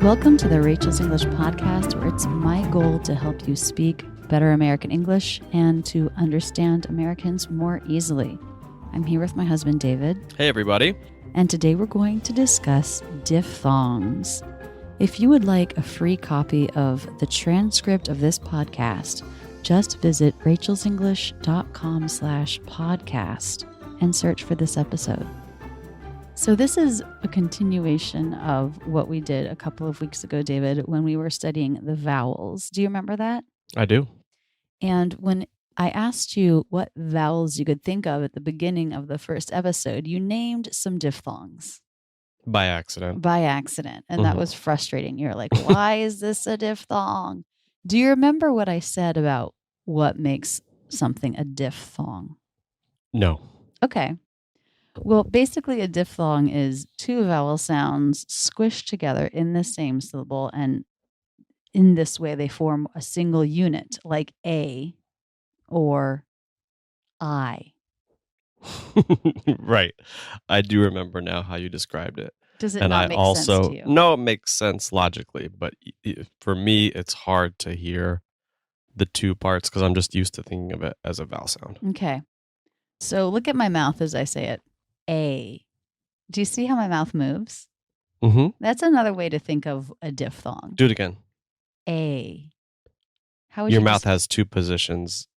Welcome to the Rachel's English podcast, where it's my goal to help you speak better American English and to understand Americans more easily. I'm here with my husband, David. Hey, everybody. And today we're going to discuss diphthongs. If you would like a free copy of the transcript of this podcast, just visit rachelsenglish.com/podcast and search for this episode. So this is a continuation of what we did a couple of weeks ago, David, when we were studying the vowels. Do you remember that? I do. And when I asked you what vowels you could think of at the beginning of the first episode, you named some diphthongs. By accident. And that was frustrating. You're like, why is this a diphthong? Do you remember what I said about what makes something a diphthong? No. Okay. Well, basically a diphthong is two vowel sounds squished together in the same syllable, and in this way they form a single unit, like A or I. Right. I do remember now how you described it. Does it and not I make also, sense to you? No, it makes sense logically, but for me, it's hard to hear the two parts because I'm just used to thinking of it as a vowel sound. Okay. So look at my mouth as I say it. A. Do you see how my mouth moves? Mm-hmm. That's another way to think of a diphthong. Do it again. A. How would Your mouth has two positions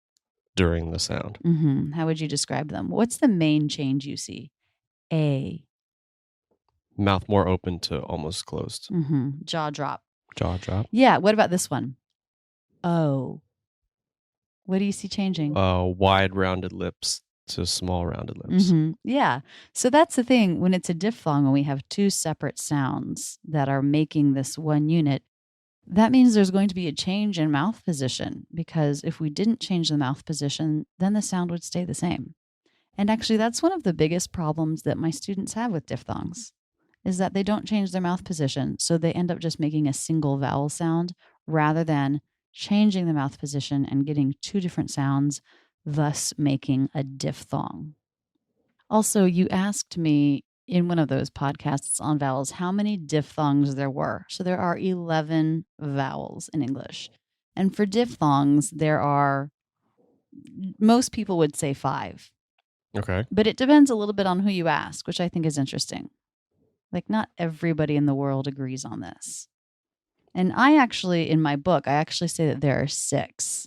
during the sound. Mm-hmm. How would you describe them? What's the main change you see? A. Mouth more open to almost closed. Mm-hmm. Jaw drop. Jaw drop. Yeah. What about this one? O. What do you see changing? Wide rounded lips to small rounded lips. Mm-hmm. Yeah. So that's the thing. When it's a diphthong, when we have two separate sounds that are making this one unit, that means there's going to be a change in mouth position, because if we didn't change the mouth position, then the sound would stay the same. And actually, that's one of the biggest problems that my students have with diphthongs, is that they don't change their mouth position. So they end up just making a single vowel sound rather than changing the mouth position and getting two different sounds, thus making a diphthong. Also, you asked me in one of those podcasts on vowels how many diphthongs there were. So there are 11 vowels in English. And for diphthongs, most people would say 5. Okay. But it depends a little bit on who you ask, which I think is interesting. Like, not everybody in the world agrees on this. And in my book, I actually say that there are 6.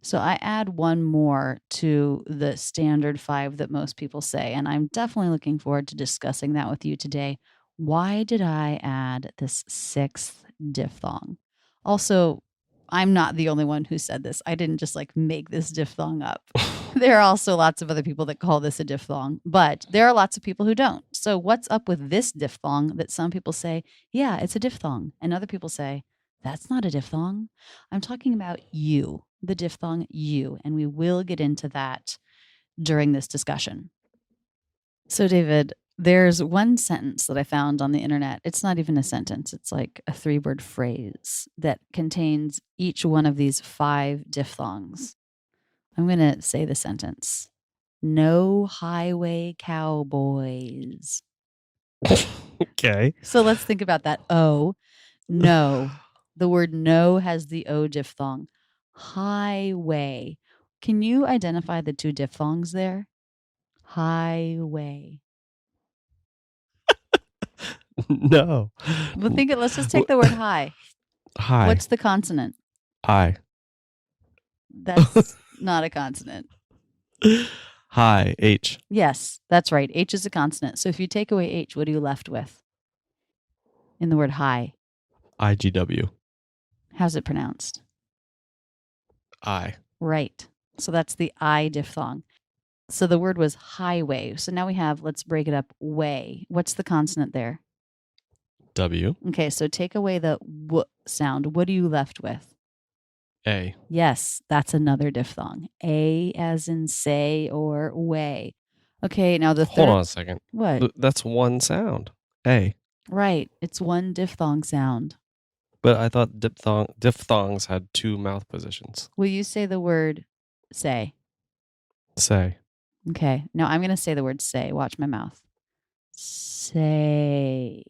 So I add one more to the standard 5 that most people say. And I'm definitely looking forward to discussing that with you today. Why did I add this 6th diphthong? Also, I'm not the only one who said this. I didn't just make this diphthong up. There are also lots of other people that call this a diphthong, but there are lots of people who don't. So what's up with this diphthong that some people say, yeah, it's a diphthong, and other people say, that's not a diphthong? I'm talking about you, the diphthong you, and we will get into that during this discussion. So, David, there's one sentence that I found on the internet. It's not even a sentence. It's like a 3-word phrase that contains each one of these 5 diphthongs. I'm going to say the sentence. No highway cowboys. Okay. So let's think about that. O, no. The word no has the O diphthong. Highway. Can you identify the 2 diphthongs there? Highway. No. Well, let's just take the word high. Hi. What's the consonant? I. That's not a consonant. Hi. H. Yes, that's right. H is a consonant. So if you take away H, what are you left with in the word high? IGW. How's it pronounced? I. Right. So that's the I diphthong. So the word was highway. So now we have, let's break it up, way. What's the consonant there? W. Okay, so take away the w sound. What are you left with? A. Yes, that's another diphthong. A as in say or way. Okay, now the third. Hold on a second. What? That's one sound. A. Right. It's one diphthong sound. But I thought diphthongs had 2 mouth positions. Will you say the word say? Say. Okay. Now I'm going to say the word say. Watch my mouth. Say.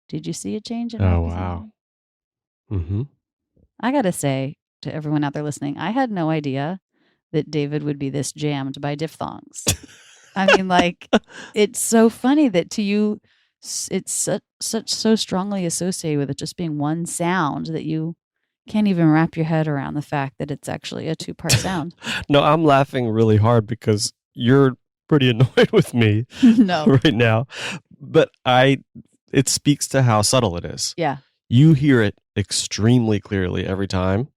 Did you see a change in mouth Oh, position? wow. Mm-hmm. I got to say to everyone out there listening, I had no idea that David would be this jammed by diphthongs. I mean, like, it's so funny that to you, it's such so strongly associated with it just being one sound that you can't even wrap your head around the fact that it's actually a two-part sound. No, I'm laughing really hard because you're pretty annoyed with me No. right now. But it speaks to how subtle it is. Yeah. You hear it extremely clearly every time.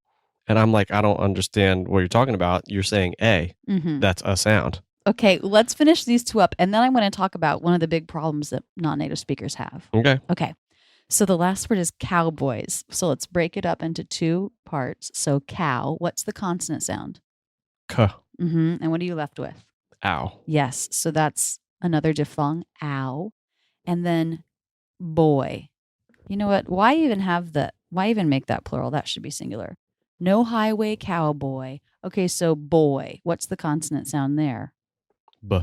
And I'm like, I don't understand what you're talking about. You're saying A. Mm-hmm. That's a sound. Okay, let's finish these two up. And then I want to talk about one of the big problems that non-native speakers have. Okay. Okay. So the last word is cowboys. So let's break it up into two parts. So cow, what's the consonant sound? K. Mm-hmm. And what are you left with? Ow. Yes. So that's another diphthong, ow. And then boy. You know what? Why even make that plural? That should be singular. No highway cowboy. Okay, so boy. What's the consonant sound there? B.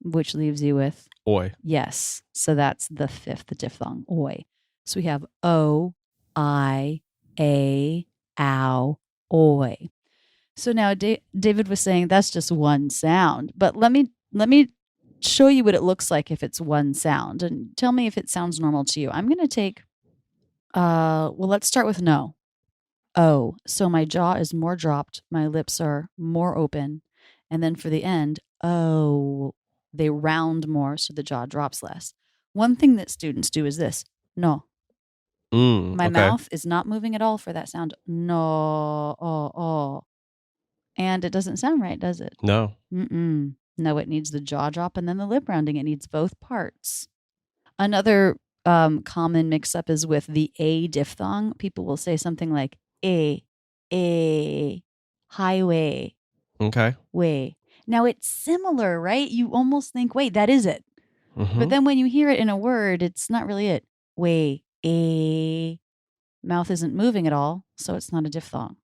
Which leaves you with? Oi. Yes. So that's the fifth diphthong, oi. So we have o, I, a, ow, oi. So now David was saying that's just one sound, but let me show you what it looks like if it's one sound, and tell me if it sounds normal to you. I'm going to take, well, let's start with no. O. So my jaw is more dropped, my lips are more open, and then for the end, oh, they round more, so the jaw drops less. One thing that students do is this: no. My mouth is not moving at all for that sound. No, oh. And it doesn't sound right, does it? No. Mm-mm. No, it needs the jaw drop and then the lip rounding. It needs both parts. Another common mix-up is with the A diphthong. People will say something like a, highway, Okay. way. Now it's similar, right? You almost think, wait, that is it. Mm-hmm. But then when you hear it in a word, it's not really it. Way, a. Mouth isn't moving at all, so it's not a diphthong.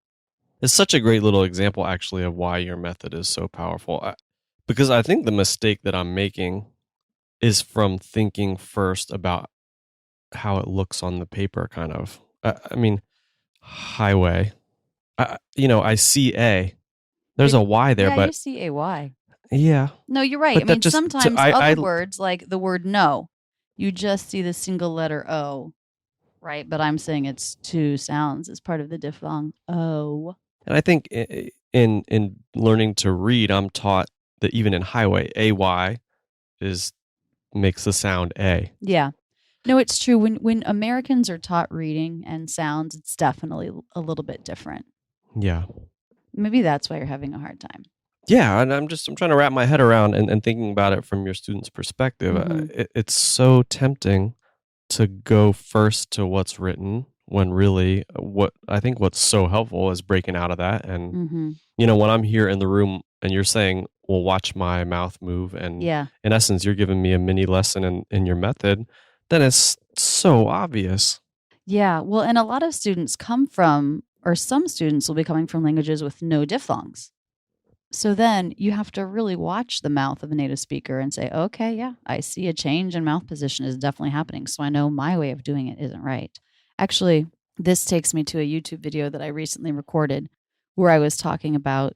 It's such a great little example, actually, of why your method is so powerful. Because I think the mistake that I'm making is from thinking first about how it looks on the paper, kind of. I mean, highway. I see A. There's a Y there, yeah, but you see a Y. yeah. No, you're right. But I that mean, just- sometimes I- other I- words, like the word no, you just see the single letter O, right? But I'm saying it's two sounds. It's part of the diphthong O. And I think in learning to read, I'm taught that even in highway, AY makes the sound A. Yeah. No, it's true. When Americans are taught reading and sounds, it's definitely a little bit different. Yeah. Maybe that's why you're having a hard time. Yeah, and I'm trying to wrap my head around and thinking about it from your student's perspective. Mhm. It's so tempting to go first to what's written when really what's so helpful is breaking out of that. And, Mm-hmm. when I'm here in the room and you're saying, well, watch my mouth move. And Yeah. in essence, you're giving me a mini lesson in your method. Then it's so obvious. Yeah. Well, and a lot of students come from, or some students will be coming from languages with no diphthongs. So then you have to really watch the mouth of a native speaker and say, okay, yeah, I see a change in mouth position is definitely happening. So I know my way of doing it isn't right. Actually, this takes me to a YouTube video that I recently recorded where I was talking about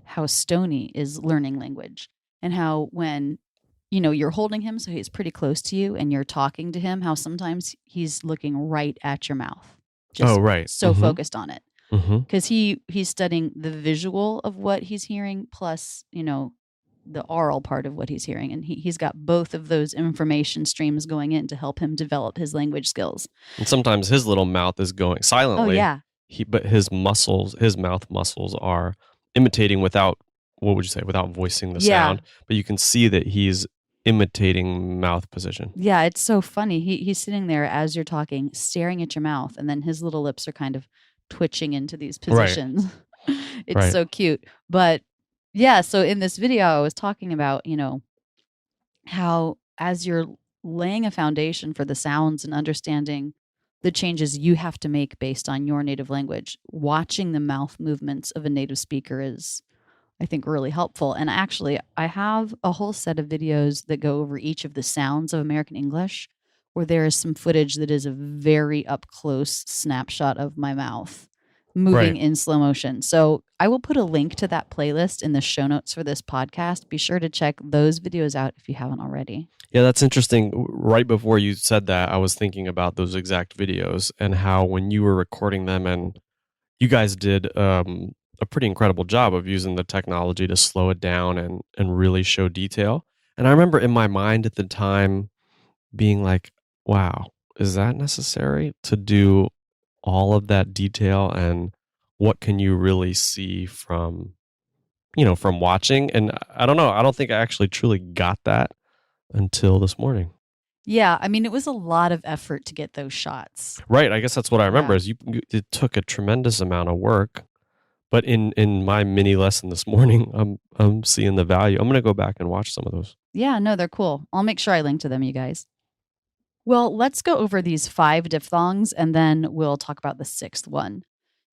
how Stony is learning language and how when you're holding him, so he's pretty close to you and you're talking to him, how sometimes he's looking right at your mouth. Just right. so Mhm. focused on it. Mm-hmm. Because he's studying the visual of what he's hearing plus the oral part of what he's hearing, and he's got both of those information streams going in to help him develop his language skills. And sometimes his little mouth is going silently. Oh yeah. But his mouth muscles are imitating without voicing the sound. But you can see that he's imitating mouth position. Yeah, it's so funny. He's sitting there as you're talking, staring at your mouth, and then his little lips are kind of twitching into these positions. Right. It's Right. so cute. But yeah, so in this video I was talking about, how as you're laying a foundation for the sounds and understanding the changes you have to make based on your native language, watching the mouth movements of a native speaker is, I think, really helpful. And actually, I have a whole set of videos that go over each of the sounds of American English or there is some footage that is a very up close snapshot of my mouth moving Right. in slow motion. So I will put a link to that playlist in the show notes for this podcast. Be sure to check those videos out if you haven't already. Yeah, that's interesting. Right before you said that, I was thinking about those exact videos and how when you were recording them, and you guys did a pretty incredible job of using the technology to slow it down and really show detail. And I remember in my mind at the time being like, wow, is that necessary to do all of that detail? And what can you really see from, from watching? And I don't know. I don't think I actually truly got that until this morning. Yeah, I mean, it was a lot of effort to get those shots. Right. I guess that's what I remember Yeah. is it took a tremendous amount of work. But in my mini lesson this morning, I'm seeing the value. I'm going to go back and watch some of those. Yeah, no, they're cool. I'll make sure I link to them, you guys. Well, let's go over these 5 diphthongs and then we'll talk about the 6th one.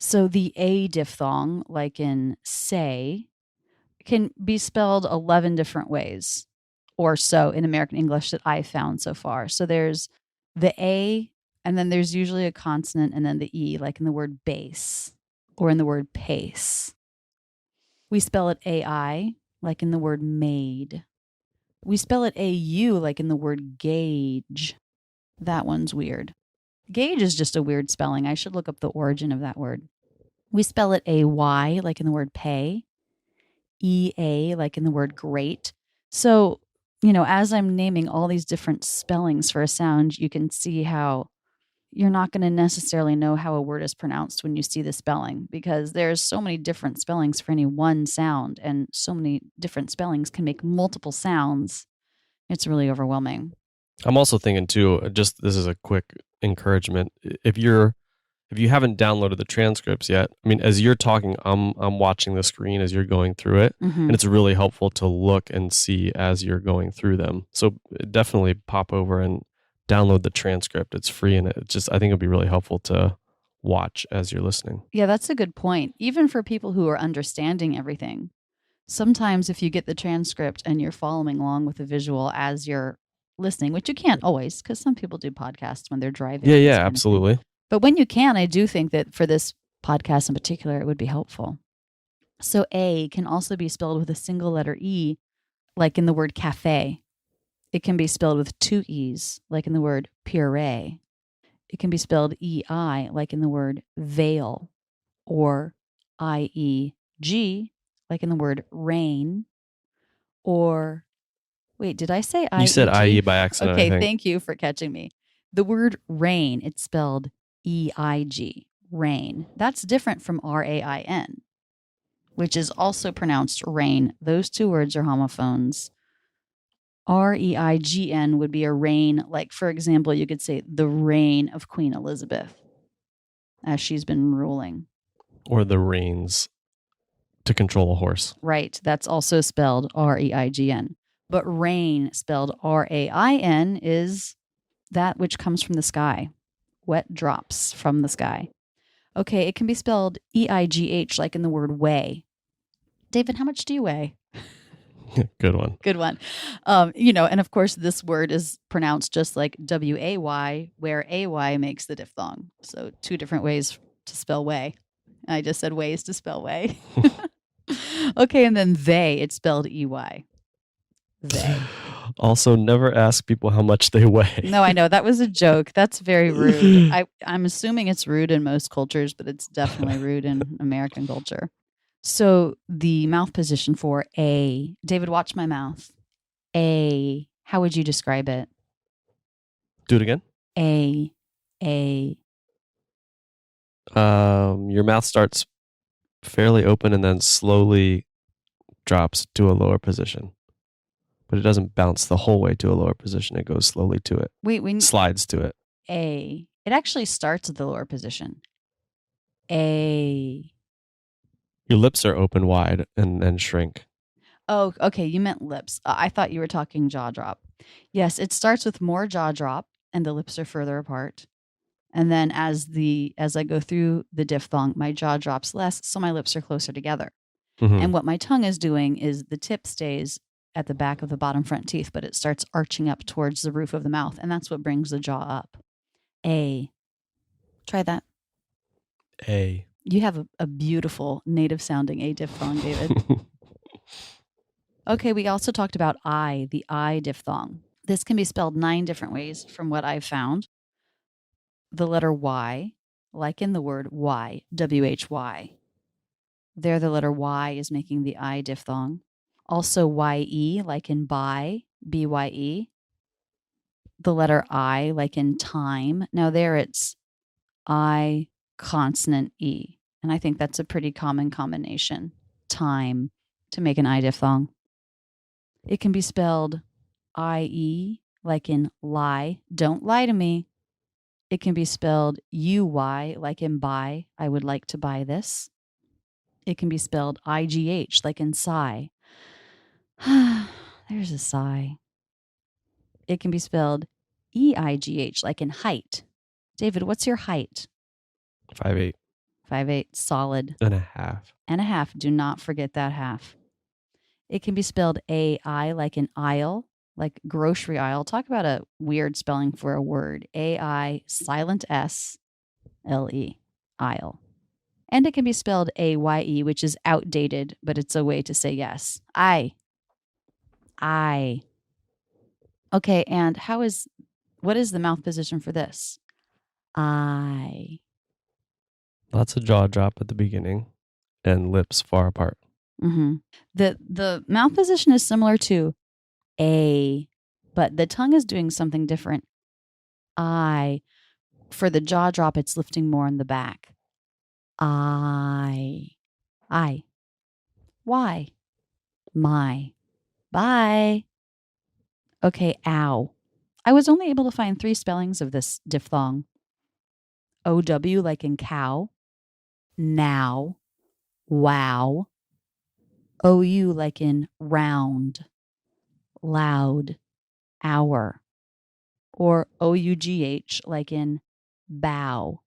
So the A diphthong, like in say, can be spelled 11 different ways or so in American English that I found so far. So there's the A, and then there's usually a consonant and then the E, like in the word base or in the word pace. We spell it AI, like in the word made. We spell it AU, like in the word gauge. That one's weird. Gauge is just a weird spelling. I should look up the origin of that word. We spell it AY, like in the word pay. EA, like in the word great. So, as I'm naming all these different spellings for a sound, you can see how you're not going to necessarily know how a word is pronounced when you see the spelling, because there's so many different spellings for any one sound, and so many different spellings can make multiple sounds. It's really overwhelming. I'm also thinking too, just this is a quick encouragement. If you haven't downloaded the transcripts yet, I mean, as you're talking, I'm watching the screen as you're going through it, and it's really helpful to look and see as you're going through them. So definitely pop over and download the transcript. It's free, and I think it'll be really helpful to watch as you're listening. Yeah, that's a good point. Even for people who are understanding everything, sometimes if you get the transcript and you're following along with the visual as you're listening, which you can't always, because some people do podcasts when they're driving. Yeah, absolutely. But when you can, I do think that for this podcast in particular, it would be helpful. So A can also be spelled with a single letter E, like in the word cafe. It can be spelled with 2 E's, like in the word puree. It can be spelled EI, like in the word veil, or IEG, like in the word rain, or wait, did I say IEG? You said IE by accident. Okay, I think. thank you for catching me. The word rain, it's spelled EIG, rain. That's different from RAIN, which is also pronounced rain. Those 2 words are homophones. REIGN would be a reign, like, for example, you could say the reign of Queen Elizabeth as she's been ruling. Or the reins to control a horse. Right. That's also spelled REIGN. But rain, spelled RAIN, is that which comes from the sky. Wet drops from the sky. Okay, it can be spelled EIGH, like in the word weigh. David, how much do you weigh? Good one. Good one. And of course, this word is pronounced just like WAY, where AY makes the diphthong. So 2 different ways to spell weigh. I just said ways to spell weigh. Okay, and then they, it's spelled EY. They. Also, never ask people how much they weigh. No, I know. That was a joke. That's very rude. I'm assuming it's rude in most cultures, but it's definitely rude in American culture. So the mouth position for A. David, watch my mouth. A. How would you describe it? Do it again. A. Your mouth starts fairly open and then slowly drops to a lower position. But it doesn't bounce the whole way to a lower position. It goes slowly to it. Wait, slides to it. A. It actually starts at the lower position. A. Your lips are open wide and then shrink. Oh, okay. You meant lips. I thought you were talking jaw drop. Yes, it starts with more jaw drop and the lips are further apart. And then as I go through the diphthong, my jaw drops less, so my lips are closer together. Mm-hmm. And what my tongue is doing is the tip stays at the back of the bottom front teeth, but it starts arching up towards the roof of the mouth, and that's what brings the jaw up. A. Try that. A. You have a beautiful native sounding A diphthong, David. Okay, we also talked about I, the I diphthong. This can be spelled 9 different ways from what I've found. The letter Y, like in the word why, W-H-Y. There, the letter Y is making the I diphthong. Also Y-E, like in buy, B-Y-E. The letter I, like in time. Now there it's I consonant E. And I think that's a pretty common combination. Time to make an I diphthong. It can be spelled I-E, like in lie. Don't lie to me. It can be spelled U-Y, like in buy. I would like to buy this. It can be spelled I-G-H, like in sigh. There's a sigh. It can be spelled E-I-G-H, like in height. David, what's your height? 5'8". 5'8", solid. And a half. And a half. Do not forget that half. It can be spelled A-I, like in aisle, like grocery aisle. Talk about a weird spelling for a word. A-I, silent S, L-E, aisle. And it can be spelled A-Y-E, which is outdated, but it's a way to say yes. I. Okay, and what is the mouth position for this? I. Lots of jaw drop at the beginning and lips far apart. Mm-hmm. The mouth position is similar to A, but the tongue is doing something different. I. For the jaw drop, it's lifting more in the back. I. Why? My. Bye. Okay, ow. I was only able to find 3 spellings of this diphthong. O-W, like in cow. Now. Wow. O-U, like in round. Loud. Hour. Or O-U-G-H, like in bough.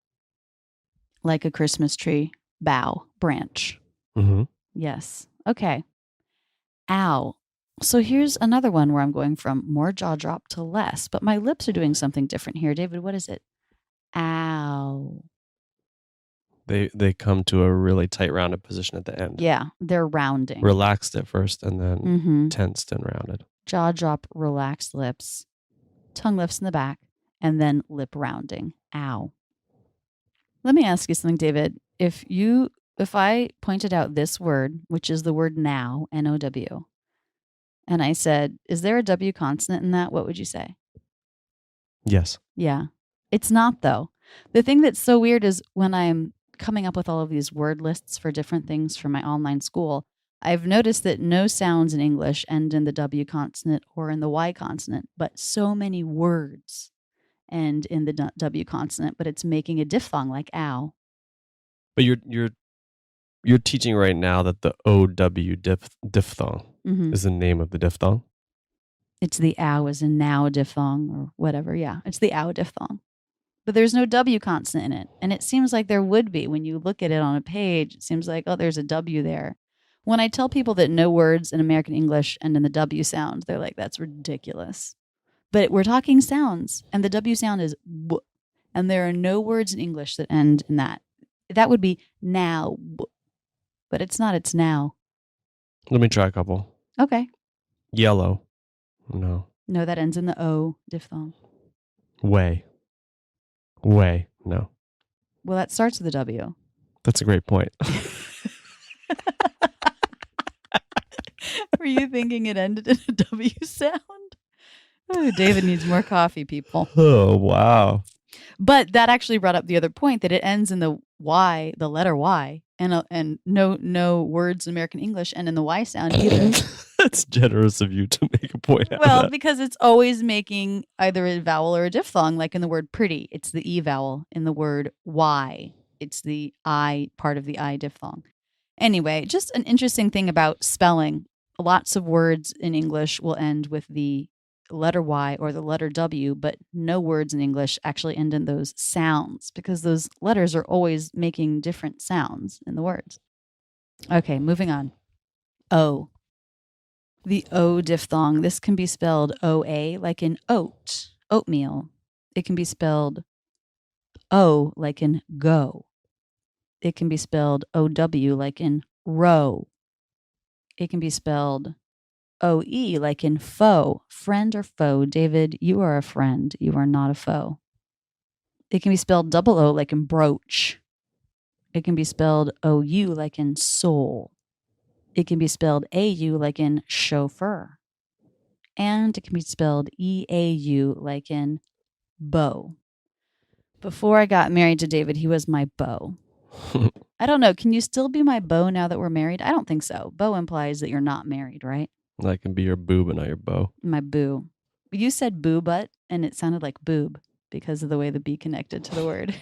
Like a Christmas tree. Bough. Branch. Mm-hmm. Yes. Okay. Ow. So here's another one where I'm going from more jaw drop to less, but my lips are doing something different here. David, what is it? Ow. They come to a really tight rounded position at the end. Yeah, they're rounding. Relaxed at first and then tensed and rounded. Jaw drop, relaxed lips, tongue lifts in the back, and then lip rounding. Ow. Let me ask you something, David. If I pointed out this word, which is the word now, N-O-W, and I said, is there a W consonant in that? What would you say? Yes. Yeah. It's not, though. The thing that's so weird is when I'm coming up with all of these word lists for different things for my online school, I've noticed that no sounds in English end in the W consonant or in the Y consonant, but so many words end in the W consonant, but it's making a diphthong like ow. But you're teaching right now that the OW diphthong is the name of the diphthong. It's the ow as in now diphthong or whatever. Yeah, it's the ow diphthong. But there's no W consonant in it. And it seems like there would be. When you look at it on a page, it seems like, oh, there's a W there. When I tell people that no words in American English end in the W sound, they're like, that's ridiculous. But we're talking sounds, and the W sound is w. And there are no words in English that end in that. That would be now. But it's not, it's now. Let me try a couple. Okay. Yellow. No. No, that ends in the O diphthong. Way. No. Well, that starts with a W. That's a great point. Were you thinking it ended in a W sound? Oh, David needs more coffee, people. Oh, wow. But that actually brought up the other point that it ends in the Y, the letter Y, and no words in American English end in the Y sound either. That's generous of you to make a point out Well, of that. because it's always making either a vowel or a diphthong, like in the word pretty, it's the E vowel. In the word Y, it's the I part of the I diphthong. Anyway, just an interesting thing about spelling. Lots of words in English will end with the letter Y or the letter W, but no words in English actually end in those sounds because those letters are always making different sounds in the words. Okay, moving on. O. The O diphthong, this can be spelled OA, like in oat, oatmeal. It can be spelled O, like in go. It can be spelled OW, like in row. It can be spelled OE, like in foe, friend or foe. David, you are a friend. You are not a foe. It can be spelled double O, like in brooch. It can be spelled OU, like in soul. It can be spelled AU, like in chauffeur. And it can be spelled EAU, like in beau. Before I got married to David, he was my beau. I don't know. Can you still be my beau now that we're married? I don't think so. Beau implies that you're not married, right? That can be your boo, but not your beau. My boo. You said boo butt, and it sounded like boob because of the way the B connected to the word.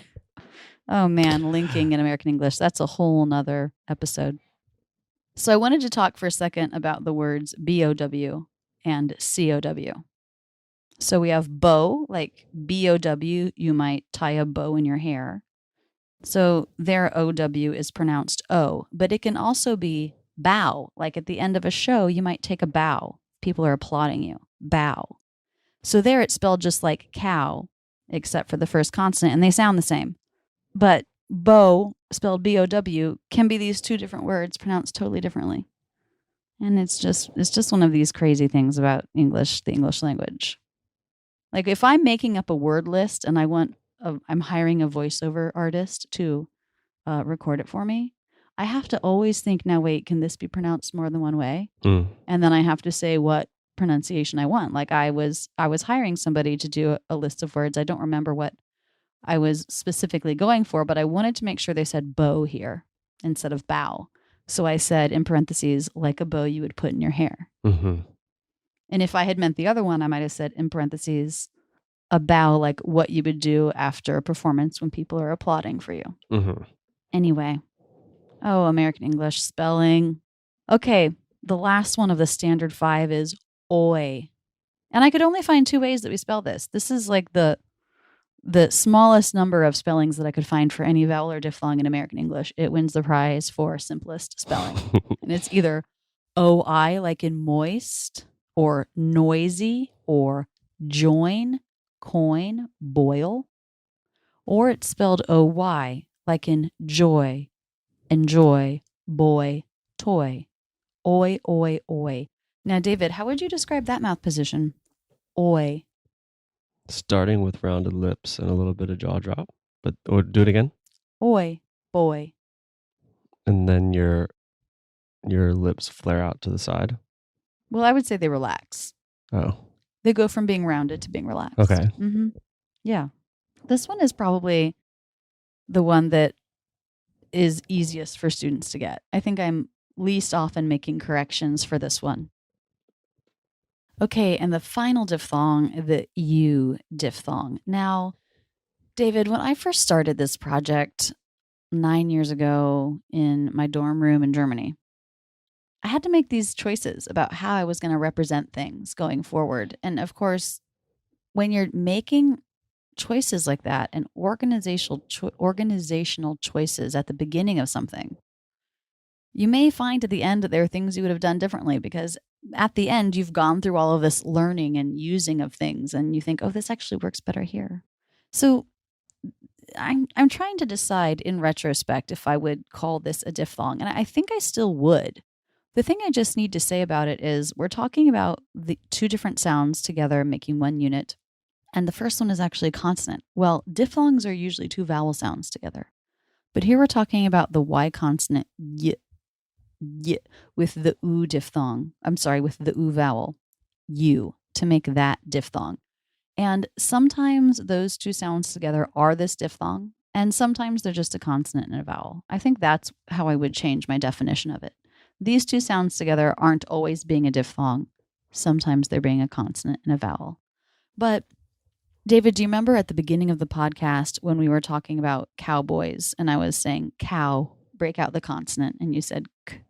Oh man, linking in American English. That's a whole nother episode. So I wanted to talk for a second about the words BOW and COW. So we have bow, like BOW, you might tie a bow in your hair. So their OW is pronounced O, but it can also be bow, like at the end of a show, you might take a bow. People are applauding you. Bow. So there it's spelled just like cow, except for the first consonant, and they sound the same. But bow, spelled BOW, can be these two different words pronounced totally differently. And it's just one of these crazy things about English, the English language. Like if I'm making up a word list and I'm hiring a voiceover artist to record it for me, I have to always think, now wait, can this be pronounced more than one way? And then I have to say what pronunciation I want. Like I was hiring somebody to do a list of words. I don't remember what I was specifically going for, but I wanted to make sure they said bow here instead of bow. So I said in parentheses, like a bow you would put in your hair. Mm-hmm. And if I had meant the other one, I might have said in parentheses, a bow like what you would do after a performance when people are applauding for you. Mm-hmm. Anyway. Oh, American English spelling. Okay, the last one of the standard 5 is oi. And I could only find 2 ways that we spell this. This is like the smallest number of spellings that I could find for any vowel or diphthong in American English. It wins the prize for simplest spelling. And it's either OI, like in moist, or noisy, or join, coin, boil, or it's spelled OY, like in joy, enjoy, boy, toy. Oi, oi, oi. Now, David, how would you describe that mouth position? Oi. Starting with rounded lips and a little bit of jaw drop. But do it again. Oi, boy. And then your lips flare out to the side. Well, I would say they relax. Oh. They go from being rounded to being relaxed. Okay. Mm-hmm. Yeah. This one is probably the one that is easiest for students to get. I think I'm least often making corrections for this one. Okay, and the final diphthong, the U diphthong. Now, David, when I first started this project 9 years ago in my dorm room in Germany, I had to make these choices about how I was going to represent things going forward. And of course, when you're making choices like that and organizational choices at the beginning of something, you may find at the end that there are things you would have done differently, because at the end you've gone through all of this learning and using of things and you think, oh, this actually works better here. So I'm trying to decide in retrospect if I would call this a diphthong, and I think I still would. The thing I just need to say about it is we're talking about the 2 different sounds together making one unit, and the first one is actually a consonant. Well, diphthongs are usually 2 vowel sounds together, but here we're talking about the Y consonant y with the U diphthong. I'm sorry, with the U vowel, U, to make that diphthong. And sometimes those 2 sounds together are this diphthong, and sometimes they're just a consonant and a vowel. I think that's how I would change my definition of it. These 2 sounds together aren't always being a diphthong. Sometimes they're being a consonant and a vowel. But David, do you remember at the beginning of the podcast when we were talking about cowboys and I was saying cow, break out the consonant, and you said k,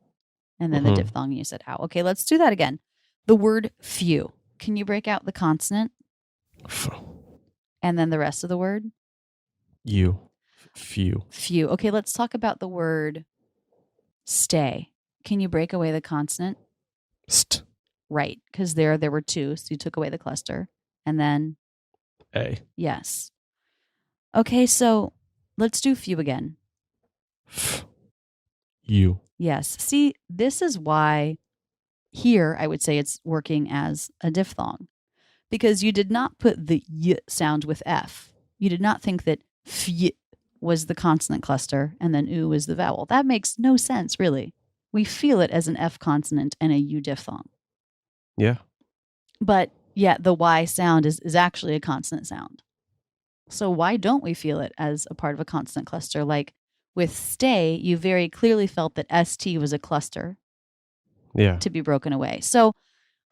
and then the diphthong, and you said ow. Okay, let's do that again. The word few. Can you break out the consonant? And then the rest of the word? You. Few. Few. Okay, let's talk about the word stay. Can you break away the consonant? St. right, because there were two, so you took away the cluster. And then, A. yes. Okay, so let's do few again. F. U. Yes. See, this is why here I would say it's working as a diphthong, because you did not put the y sound with F. You did not think that f was the consonant cluster and then u was the vowel. That makes no sense, really. We feel it as an F consonant and a U diphthong. Yeah. But yet the Y sound is actually a consonant sound. So why don't we feel it as a part of a consonant cluster? Like with stay, you very clearly felt that ST was a cluster to be broken away. So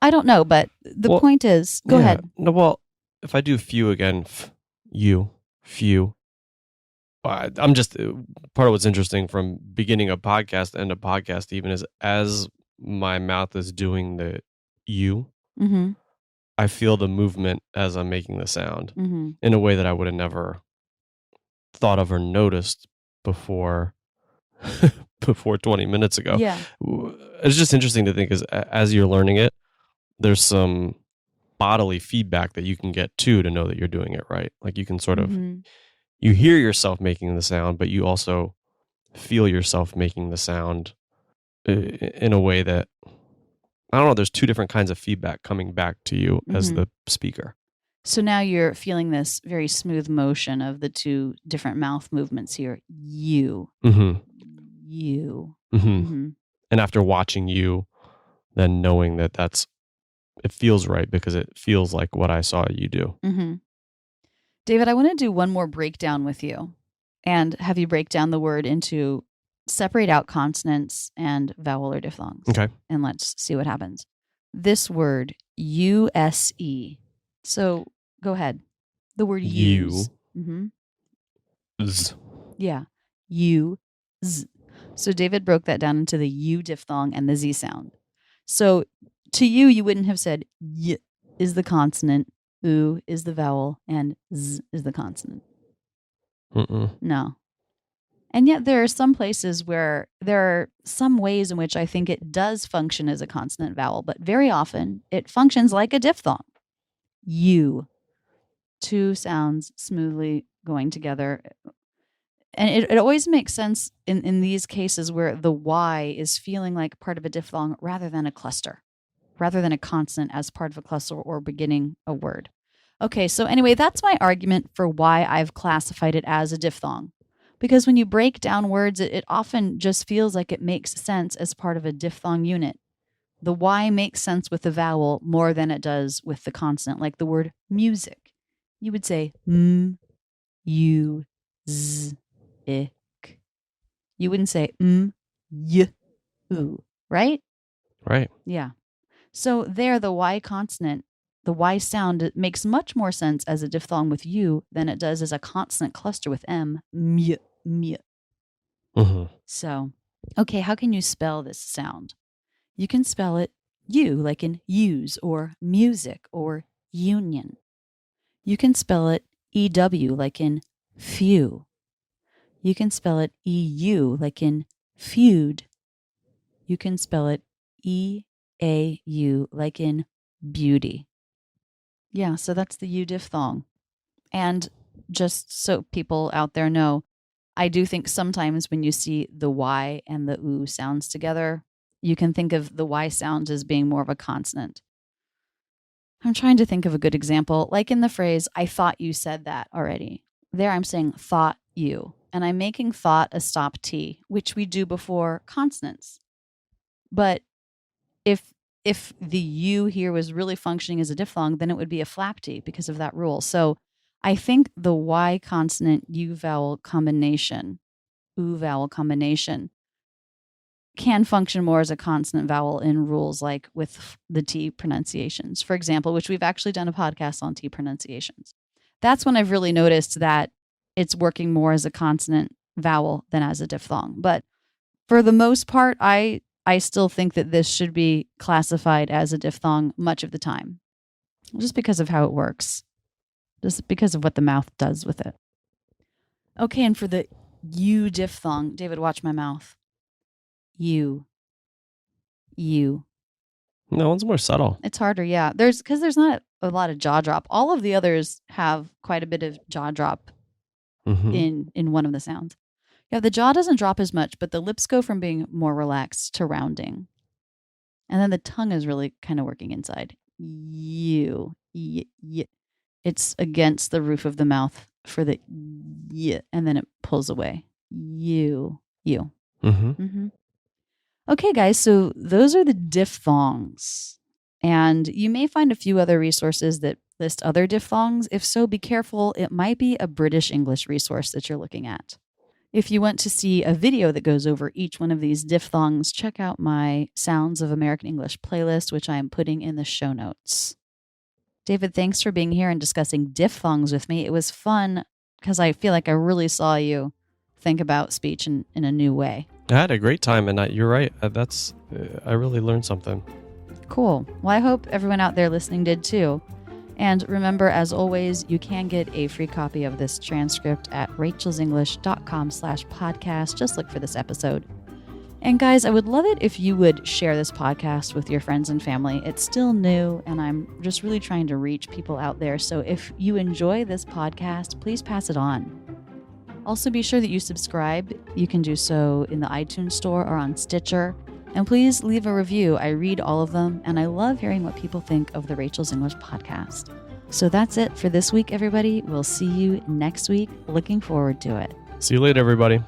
I don't know, but the point is, go ahead. No, well, if I do few again, you, few. I'm just part of what's interesting from beginning a podcast to end a podcast even is as my mouth is doing the you, Mm-hmm. I feel the movement as I'm making the sound Mm-hmm. in a way that I would have never thought of or noticed before 20 minutes ago. Yeah. It's just interesting to think is as you're learning it, there's some bodily feedback that you can get too to know that you're doing it right. Like you can sort of you hear yourself making the sound, but you also feel yourself making the sound in a way that, I don't know, there's two different kinds of feedback coming back to you as the speaker. So now you're feeling this very smooth motion of the two different mouth movements here. You. Mm-hmm. You. Mm-hmm. Mm-hmm. And after watching you, then knowing that it feels right because it feels like what I saw you do. Mm-hmm. David, I want to do one more breakdown with you and have you break down the word into separate out consonants and vowel or diphthongs. Okay. And let's see what happens. This word, U-S-E. So go ahead. The word use. Mm-hmm. Z. Yeah. U, Z. So David broke that down into the U diphthong and the Z sound. So to you wouldn't have said Y is the consonant, U is the vowel, and Z is the consonant. No. And yet there are some places where there are some ways in which I think it does function as a consonant vowel, but very often it functions like a diphthong. U. Two sounds smoothly going together. And it always makes sense in these cases where the Y is feeling like part of a diphthong rather than a cluster, rather than a consonant as part of a cluster or beginning a word. Okay, so anyway, that's my argument for why I've classified it as a diphthong. Because when you break down words, it often just feels like it makes sense as part of a diphthong unit. The Y makes sense with the vowel more than it does with the consonant, like the word music. You would say m, u, z, ik. You wouldn't say y, u, right? Right. Yeah. So there, the Y consonant, the Y sound, it makes much more sense as a diphthong with U than it does as a consonant cluster with M. My. Mm-hmm. So, okay, how can you spell this sound? You can spell it U, like in use, or music, or union. You can spell it EW, like in few. You can spell it EU, like in feud. You can spell it EAU, like in beauty. Yeah, so that's the U diphthong. And just so people out there know, I do think sometimes when you see the Y and the U sounds together, you can think of the Y sound as being more of a consonant. I'm trying to think of a good example, like in the phrase, I thought you said that already. There I'm saying thought you, and I'm making thought a stop T, which we do before consonants. But if the U here was really functioning as a diphthong, then it would be a flap T because of that rule. So I think the Y consonant U vowel combination, U vowel combination, can function more as a consonant vowel in rules like with the T pronunciations, for example, which we've actually done a podcast on T pronunciations. That's when I've really noticed that it's working more as a consonant vowel than as a diphthong. But for the most part, I still think that this should be classified as a diphthong much of the time, just because of how it works, just because of what the mouth does with it. Okay, and for the U diphthong, David, watch my mouth. You. No, one's more subtle. It's harder, yeah. There's not a lot of jaw drop. All of the others have quite a bit of jaw drop in one of the sounds. Yeah, the jaw doesn't drop as much, but the lips go from being more relaxed to rounding. And then the tongue is really kind of working inside. It's against the roof of the mouth for the and then it pulls away. You. Okay, guys, so those are the diphthongs. And you may find a few other resources that list other diphthongs. If so, be careful. It might be a British English resource that you're looking at. If you want to see a video that goes over each one of these diphthongs, check out my Sounds of American English playlist, which I am putting in the show notes. David, thanks for being here and discussing diphthongs with me. It was fun because I feel like I really saw you think about speech in a new way. I had a great time, and you're right. I really learned something. Cool. Well, I hope everyone out there listening did too. And remember, as always, you can get a free copy of this transcript at rachelsenglish.com/podcast. Just look for this episode. And guys, I would love it if you would share this podcast with your friends and family. It's still new, and I'm just really trying to reach people out there. So if you enjoy this podcast, please pass it on. Also, be sure that you subscribe. You can do so in the iTunes Store or on Stitcher. And please leave a review. I read all of them, and I love hearing what people think of the Rachel's English podcast. So that's it for this week, everybody. We'll see you next week. Looking forward to it. See you later, everybody.